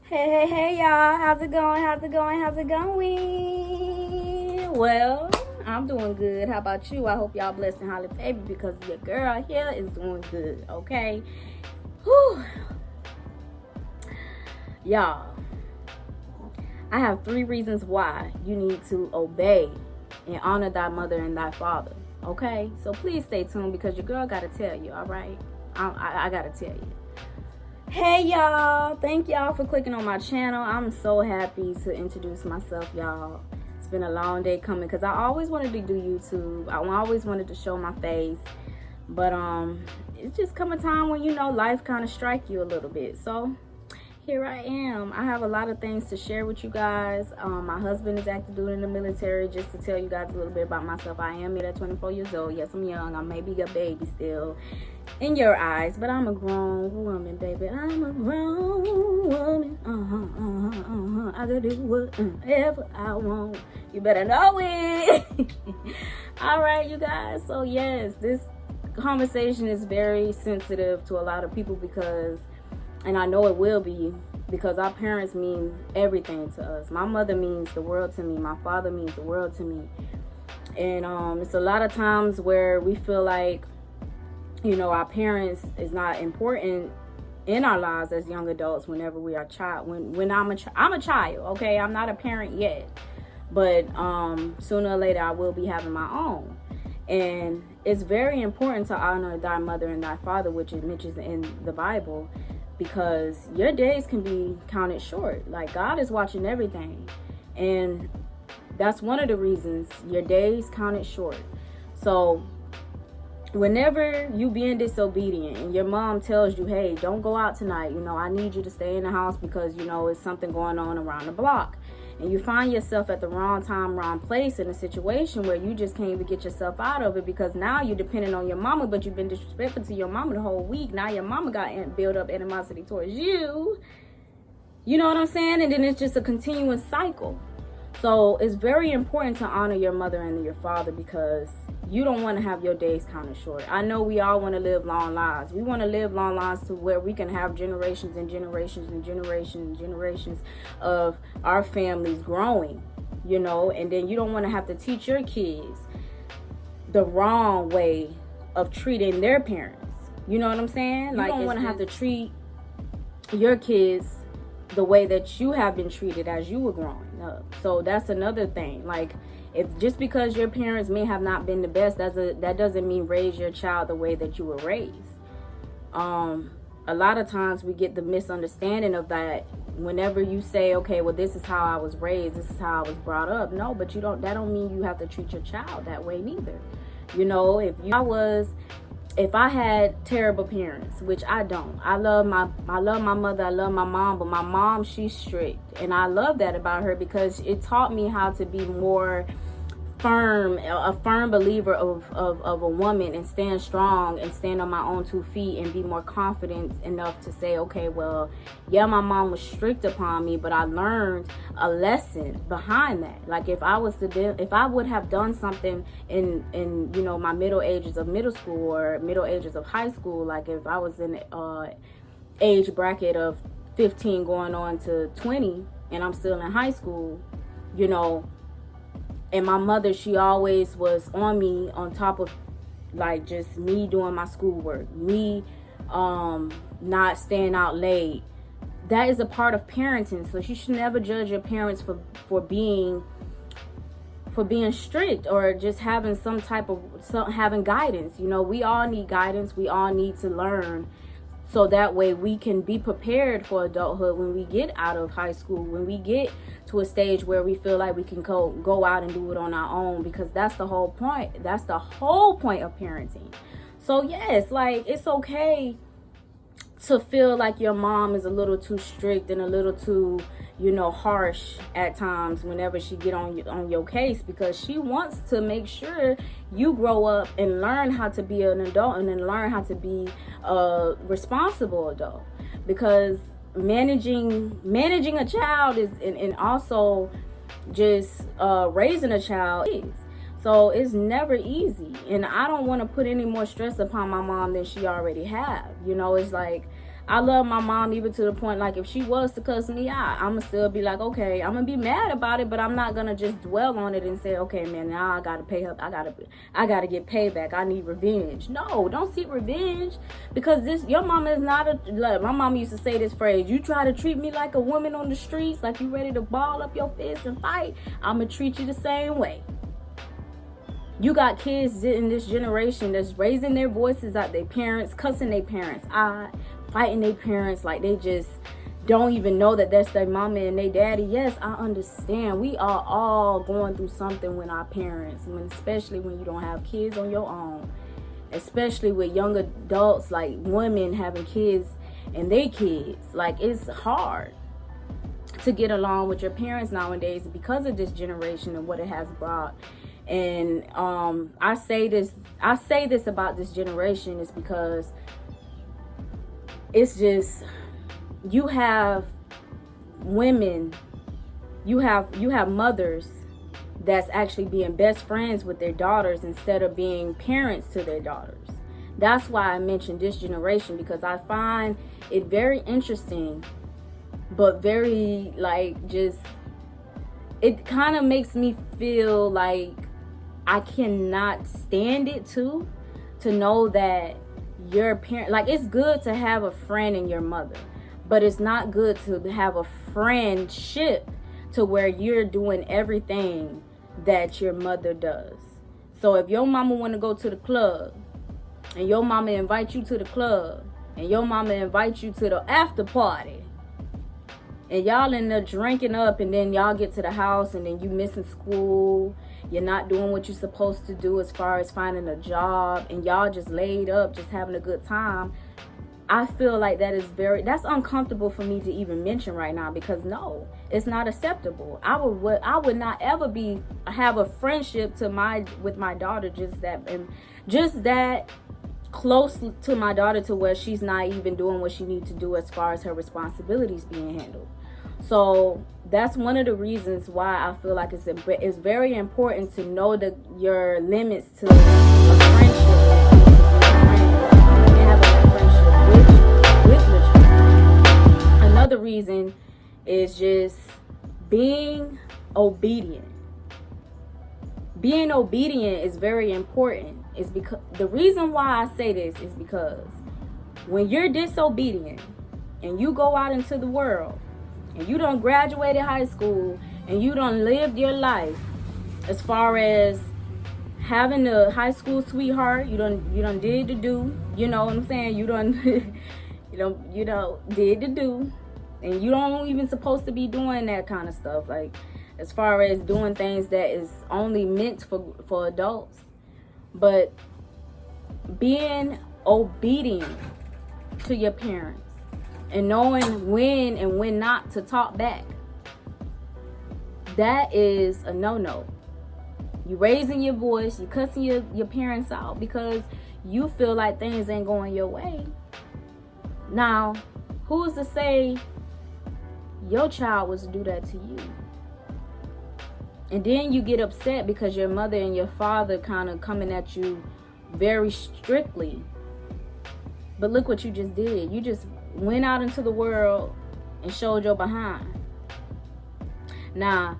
Hey, y'all. How's it going? How's it going? How's it going? Well, I'm doing good. How about you? I hope y'all blessed and highly favored because your girl here is doing good, okay? Whew. Y'all, I have 3 reasons why you need to obey and honor thy mother and thy father, okay? So please stay tuned because your girl got to tell you, all right? I got to tell you. Hey y'all, thank y'all for clicking on my channel. I'm so happy to introduce myself, y'all. It's been a long day coming because I always wanted to do YouTube. I always wanted to show my face, but it's just come a time when, you know, life kind of strike you a little bit. So here I am. I have a lot of things to share with you guys. My husband is active duty in the military. Just to tell you guys a little bit about myself, I am at 24 years old. Yes, I'm young. I may be a baby still in your eyes, but I'm a grown woman, baby. I'm a grown woman. I can do whatever I want. You better know it. All right, you guys. So yes, this conversation is very sensitive to a lot of people because, and I know it will be, because our parents mean everything to us. My mother means the world to me. My father means the world to me. And it's a lot of times where we feel like, you know, our parents is not important in our lives as young adults whenever we are child. When I'm a child, okay? I'm not a parent yet. But sooner or later I will be having my own. And it's very important to honor thy mother and thy father, which it mentions in the Bible, because your days can be counted short. Like, God is watching everything. And that's one of the reasons your days counted short. So whenever you being disobedient and your mom tells you, hey, don't go out tonight, you know, I need you to stay in the house because, you know, it's something going on around the block, and you find yourself at the wrong time, wrong place in a situation where you just can't even get yourself out of it because now you're depending on your mama, but you've been disrespectful to your mama the whole week. Now your mama got built up animosity towards you. You know what I'm saying? And then it's just a continuous cycle. So it's very important to honor your mother and your father because you don't want to have your days counted short. I know we all want to live long lives. We want to live long lives to where we can have generations and generations and generations and generations of our families growing, you know, and then you don't want to have to teach your kids the wrong way of treating their parents. You know what I'm saying? Like, you don't want to have to treat your kids the way that you have been treated as you were growing up. So that's another thing. Like, if just because your parents may have not been the best, that doesn't mean raise your child the way that you were raised. A lot of times we get the misunderstanding of that whenever you say, okay, well, this is how I was raised, this is how I was brought up. No, but that don't mean you have to treat your child that way neither. You know, if I had terrible parents, which I don't. I love my mother, I love my mom, but my mom, she's strict. And I love that about her because it taught me how to be more firm, a firm believer of a woman, and stand strong and stand on my own 2 feet and be more confident enough to say, okay, well, yeah, my mom was strict upon me, but I learned a lesson behind that. Like, if I would have done something in you know, my middle ages of middle school or middle ages of high school, like if I was in age bracket of 15 going on to 20 and I'm still in high school, you know, and my mother, she always was on me, on top of like just me doing my schoolwork, me not staying out late. That is a part of parenting. So you should never judge your parents for being strict or just having having guidance. You know, we all need guidance. We all need to learn. So that way we can be prepared for adulthood when we get out of high school, when we get to a stage where we feel like we can go out and do it on our own, because that's the whole point. That's the whole point of parenting. So yes, like, it's okay to feel like your mom is a little too strict and a little too, you know, harsh at times whenever she get on your case, because she wants to make sure you grow up and learn how to be an adult and then learn how to be a responsible adult. Because managing a child is and also just raising a child is. So it's never easy, and I don't want to put any more stress upon my mom than she already have. You know, it's like I love my mom even to the point, like, if she was to cuss me out, I'ma still be like, okay, I'm gonna be mad about it, but I'm not gonna just dwell on it and say, okay, man, now I gotta pay her, I gotta get payback, I need revenge. No, don't seek revenge, because your mama is not my mama used to say this phrase: you try to treat me like a woman on the streets, like you ready to ball up your fist and fight, I'ma treat you the same way. You got kids in this generation that's raising their voices at their parents, cussing their parents out, fighting their parents like they just don't even know that that's their mama and their daddy. Yes, I understand. We are all going through something with our parents, especially when you don't have kids on your own. Especially with young adults, like women having kids and their kids. Like, it's hard to get along with your parents nowadays because of this generation and what it has brought. And I say this about this generation is because it's just, you have women, you have mothers that's actually being best friends with their daughters instead of being parents to their daughters. That's why I mentioned this generation, because I find it very interesting, but very, like, just, it kind of makes me feel like I cannot stand it too, to know that your parent, like, it's good to have a friend in your mother, but it's not good to have a friendship to where you're doing everything that your mother does. So if your mama want to go to the club and your mama invite you to the club and your mama invite you to the after party and y'all end up drinking up, and then y'all get to the house and then you missing school, you're not doing what you're supposed to do as far as finding a job, and y'all just laid up just having a good time, I feel like that's uncomfortable for me to even mention right now, because no, it's not acceptable. I would not ever have a friendship with my daughter just that close to my daughter, to where she's not even doing what she needs to do as far as her responsibilities being handled. So that's one of the reasons why I feel like it's very important to know your limits to a friendship, and have a friendship with your child. Another reason is just being obedient. Being obedient is very important. Is because the reason why I say this is because when you're disobedient and you go out into the world and you done graduated high school and you done lived your life, as far as having a high school sweetheart, you done did the do, you know what I'm saying? You done did the do, and you don't even supposed to be doing that kind of stuff, like as far as doing things that is only meant for adults. But being obedient to your parents and knowing when and when not to talk back, that is a no-no. You raising your voice, you cussing your parents out because you feel like things ain't going your way. Now, who's to say your child was to do that to you? And then you get upset because your mother and your father kind of coming at you very strictly. But look what you just did. You just went out into the world and showed your behind. Now,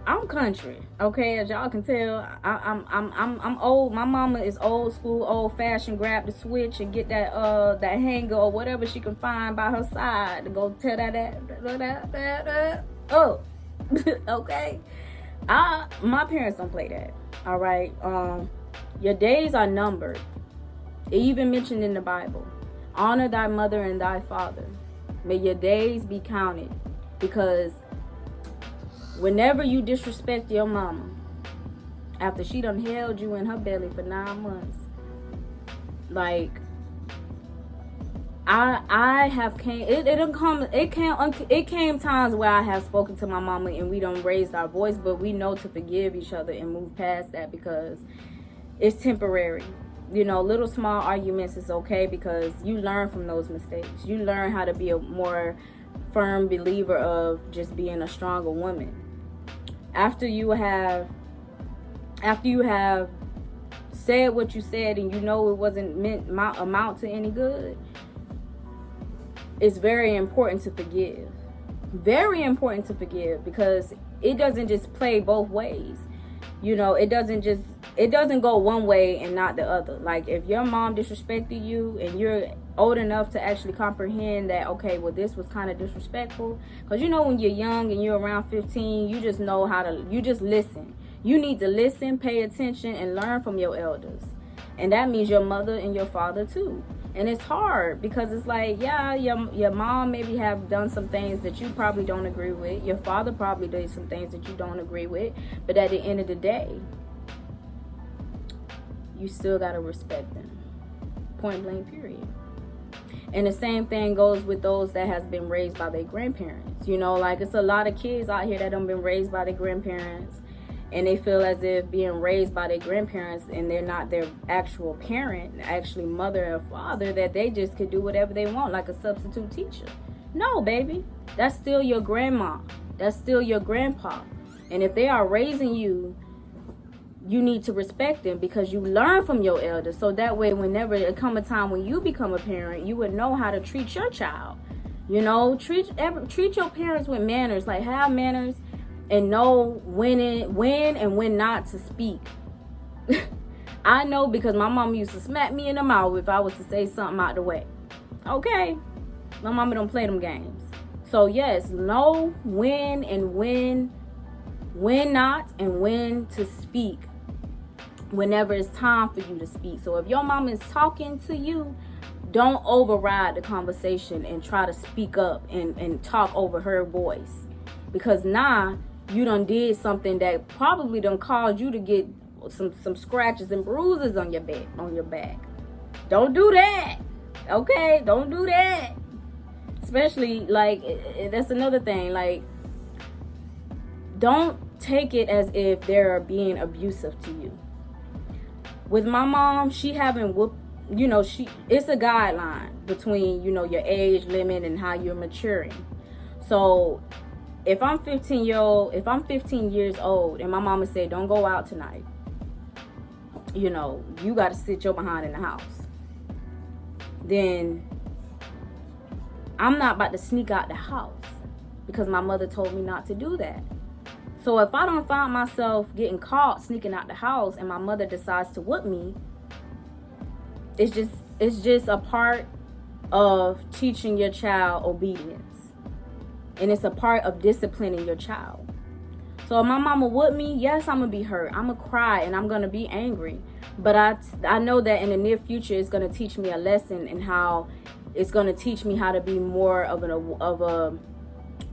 I'm country, okay? As y'all can tell, I'm old. My mama is old school, old fashioned. Grab the switch and get that hanger or whatever she can find by her side to go tell that. Oh. Okay, my parents don't play that. All right, your days are numbered. It even mentioned in the Bible, honor thy mother and thy father. May your days be counted, because whenever you disrespect your mama after she done held you in her belly for 9 months, like, it came times where I have spoken to my mama and we done raised our voice, but we know to forgive each other and move past that, because it's temporary. You know, little small arguments is okay, because you learn from those mistakes. You learn how to be a more firm believer of just being a stronger woman. After you have said what you said and you know it wasn't amount to any good, it's very important to forgive. Very important to forgive, because it doesn't just play both ways. You know, it doesn't go one way and not the other. Like, if your mom disrespected you and you're old enough to actually comprehend that, okay, well, this was kind of disrespectful. Because, you know, when you're young and you're around 15, you just know you just listen. You need to listen, pay attention, and learn from your elders. And that means your mother and your father too. And it's hard, because it's like, yeah, your mom maybe have done some things that you probably don't agree with. Your father probably did some things that you don't agree with. But at the end of the day, you still got to respect them. Point blank, period. And the same thing goes with those that has been raised by their grandparents. You know, like, it's a lot of kids out here that have been raised by their grandparents, and they feel as if being raised by their grandparents and they're not their actual parent, actually mother or father, that they just could do whatever they want, like a substitute teacher. No, baby. That's still your grandma. That's still your grandpa. And if they are raising you, you need to respect them, because you learn from your elders. So that way, whenever it come a time when you become a parent, you would know how to treat your child. You know, treat your parents with manners. Like, have manners. And know when and when not to speak. I know, because my mom used to smack me in the mouth if I was to say something out the way. Okay? My mama don't play them games. So yes, know when and when not, and when to speak whenever it's time for you to speak. So if your mom is talking to you, don't override the conversation and try to speak up and talk over her voice. Because you done did something that probably done caused you to get some scratches and bruises on your back. Don't do that. Okay? Don't do that. Especially, like, that's another thing. Like, don't take it as if they're being abusive to you. With my mom, she haven't whooped, you know, it's a guideline between, you know, your age limit and how you're maturing. So if I'm 15 years old and my mama said, don't go out tonight, you know, you got to sit your behind in the house, then I'm not about to sneak out the house because my mother told me not to do that. So if I don't find myself getting caught sneaking out the house and my mother decides to whoop me, it's just a part of teaching your child obedience. And it's a part of disciplining your child. So if my mama whooped me, yes, I'm going to be hurt. I'm going to cry and I'm going to be angry. But I know that in the near future, it's going to teach me a lesson, and how it's going to teach me how to be more of a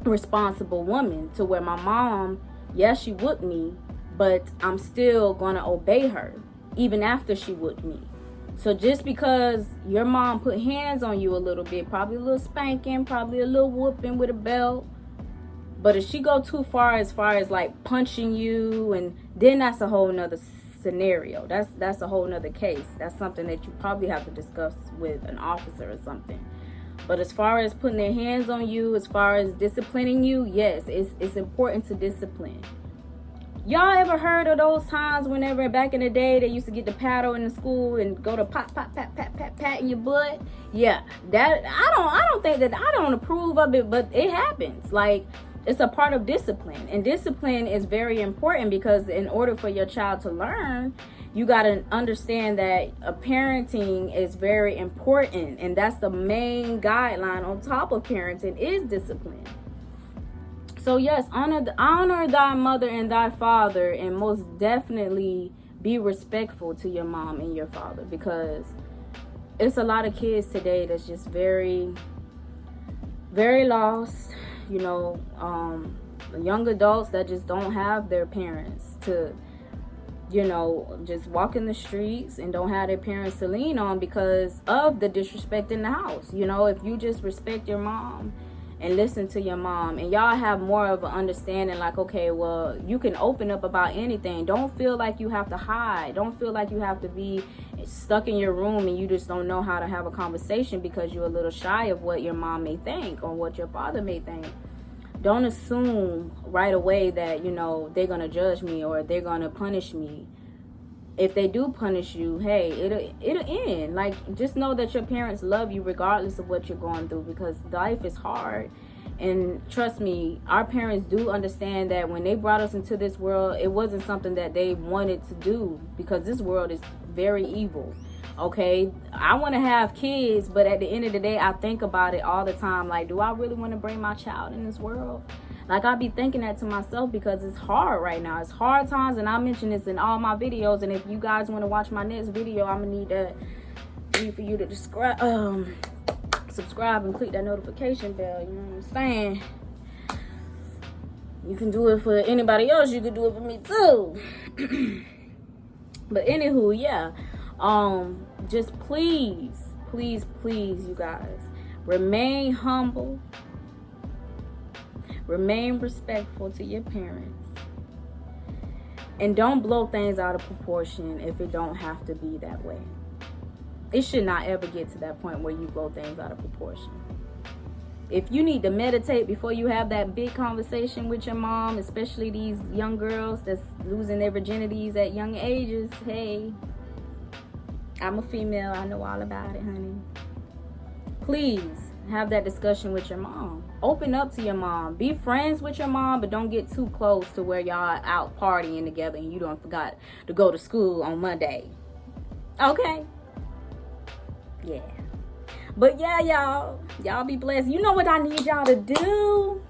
responsible woman, to where my mom, yes, she whooped me, but I'm still going to obey her even after she whooped me. So just because your mom put hands on you a little bit, probably a little spanking, probably a little whooping with a belt, but if she go too far as like punching you, and then that's a whole nother scenario. That's a whole nother case. That's something that you probably have to discuss with an officer or something. But as far as putting their hands on you, as far as disciplining you, yes, it's important to discipline. Y'all ever heard of those times whenever back in the day they used to get the paddle in the school and go to pat in your butt? Yeah, that I don't think that, I don't approve of it, but it happens. Like, it's a part of discipline, and discipline is very important, because in order for your child to learn, you got to understand that parenting is very important, and that's the main guideline on top of parenting is discipline. So yes, honor thy mother and thy father, and most definitely be respectful to your mom and your father, because it's a lot of kids today that's just very, very lost. You know, young adults that just don't have their parents to, you know, just walk in the streets and don't have their parents to lean on because of the disrespect in the house. You know, if you just respect your mom and listen to your mom, and y'all have more of an understanding, like, okay, well, you can open up about anything. Don't feel like you have to hide. Don't feel like you have to be stuck in your room and you just don't know how to have a conversation because you're a little shy of what your mom may think or what your father may think. Don't assume right away that, you know, they're going to judge me or they're going to punish me if they do punish you, hey, it'll end. Like, just know that your parents love you regardless of what you're going through, because life is hard. And trust me, our parents do understand that when they brought us into this world, it wasn't something that they wanted to do, because this world is very evil. Okay, I want to have kids, but at the end of the day, I think about it all the time. Like, do I really want to bring my child in this world? Like, I be thinking that to myself, because it's hard right now. It's hard times, and I mention this in all my videos. And if you guys want to watch my next video, I'm gonna need for you to subscribe and click that notification bell. You know what I'm saying? You can do it for anybody else. You can do it for me too. But anywho, yeah. Just please, you guys, remain humble. Remain respectful to your parents. And don't blow things out of proportion if it don't have to be that way. It should not ever get to that point where you blow things out of proportion. If you need to meditate before you have that big conversation with your mom, especially these young girls that's losing their virginities at young ages, hey, I'm a female. I know all about it, honey. Please have that discussion with your mom. Open up to your mom. Be friends with your mom, but don't get too close to where y'all out partying together and you don't forgot to go to school on Monday. Okay? Yeah. But yeah, y'all be blessed. You know what I need y'all to do?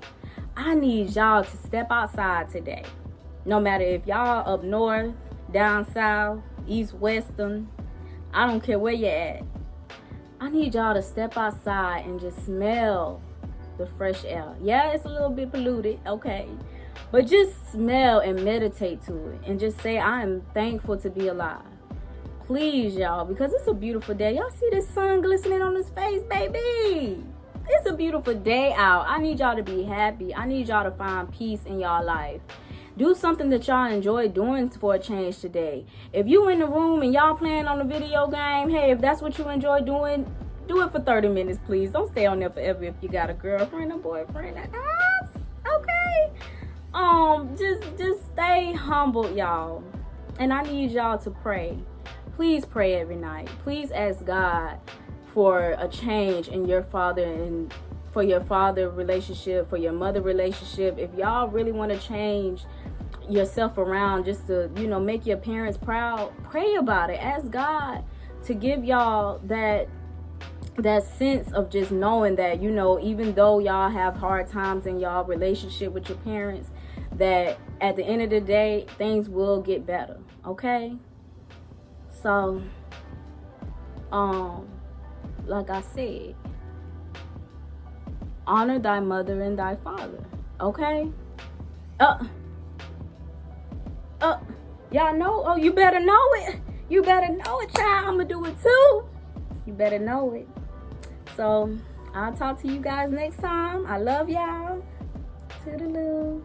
I need y'all to step outside today. No matter if y'all up north, down south, east, western, I don't care where you're at. I need y'all to step outside and just smell the fresh air. Yeah, it's a little bit polluted, okay. But just smell and meditate to it. And just say, I am thankful to be alive. Please, y'all, because it's a beautiful day. Y'all see this sun glistening on his face, baby? It's a beautiful day out. I need y'all to be happy. I need y'all to find peace in y'all life. Do something that y'all enjoy doing for a change today. If you in the room and y'all playing on a video game, hey, if that's what you enjoy doing, do it for 30 minutes, please. Don't stay on there forever if you got a girlfriend or boyfriend. Okay. Just stay humble, y'all. And I need y'all to pray. Please pray every night. Please ask God for a change in your father and for your father relationship, for your mother relationship. If y'all really want to change yourself around just to, make your parents proud, pray about it. Ask God to give y'all that sense of just knowing that, even though y'all have hard times in y'all relationship with your parents, that at the end of the day, things will get better. Okay? So, like I said, honor thy mother and thy father. Okay? Y'all know? Oh, you better know it. You better know it, child. I'm gonna do it too. You better know it. So, I'll talk to you guys next time. I love y'all. Toodaloo.